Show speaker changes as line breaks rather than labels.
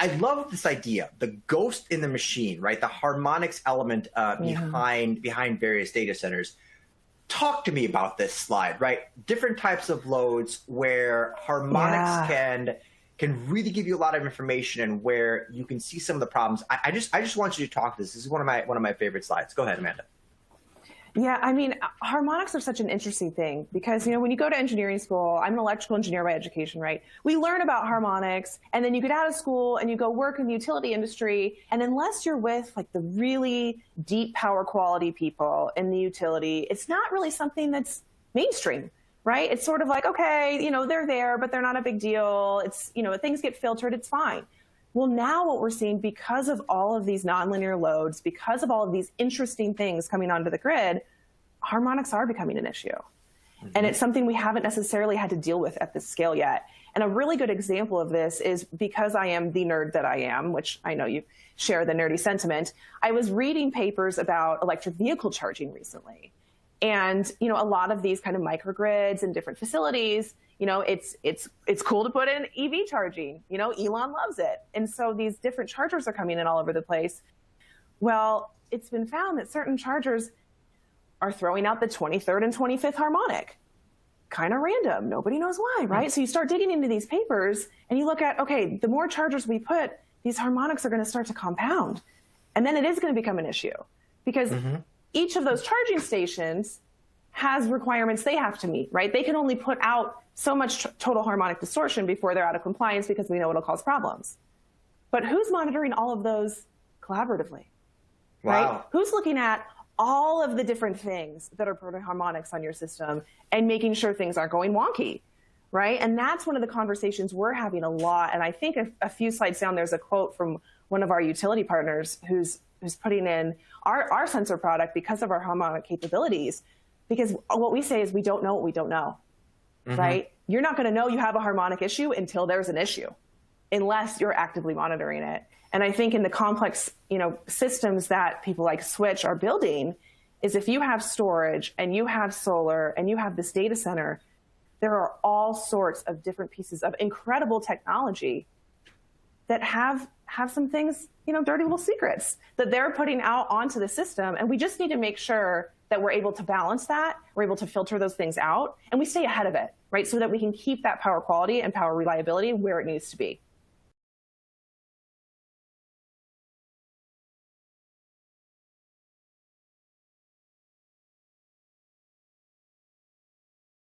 I love this idea, the ghost in the machine, right? The harmonics element behind various data centers. Talk to me about this slide, right? Different types of loads where harmonics can really give you a lot of information and where you can see some of the problems. I just want you to talk to this. This is one of my favorite slides. Go ahead, Amanda.
Yeah, I mean, harmonics are such an interesting thing because, you know, when you go to engineering school, I'm an electrical engineer by education, right? We learn about harmonics, and then you get out of school and you go work in the utility industry, and unless you're with like the really deep power quality people in the utility, it's not really something that's mainstream, right? It's sort of like, okay, you know, they're there, but they're not a big deal. It's, you know, things get filtered, it's fine. Well, now what we're seeing, because of all of these nonlinear loads, because of all of these interesting things coming onto the grid, harmonics are becoming an issue. And it's something we haven't necessarily had to deal with at this scale yet. And a really good example of this is, because I am the nerd that I am, which I know you share the nerdy sentiment, I was reading papers about electric vehicle charging recently. And, you know, a lot of these kind of microgrids and different facilities, you know, it's cool to put in EV charging. You know, Elon loves it. And so these different chargers are coming in all over the place. Well, it's been found that certain chargers are throwing out the 23rd and 25th harmonic. Kind of random. Nobody knows why, right? So you start digging into these papers and you look at, okay, the more chargers we put, these harmonics are going to start to compound. And then it is going to become an issue because each of those charging stations has requirements they have to meet, right? They can only put out so much total harmonic distortion before they're out of compliance because we know it'll cause problems. But who's monitoring all of those collaboratively, right? Who's looking at all of the different things that are putting harmonics on your system and making sure things aren't going wonky, right? And that's one of the conversations we're having a lot. And I think a few slides down, there's a quote from one of our utility partners who's putting in our sensor product because of our harmonic capabilities. Because what we say is we don't know what we don't know, right? You're not going to know you have a harmonic issue until there's an issue, unless you're actively monitoring it. And I think in the complex, you know, systems that people like Switch are building, is if you have storage and you have solar and you have this data center, there are all sorts of different pieces of incredible technology that have some things, you know, dirty little secrets that they're putting out onto the system. And we just need to make sure that we're able to balance that, we're able to filter those things out, and we stay ahead of it, right? So that we can keep that power quality and power reliability where it needs to be.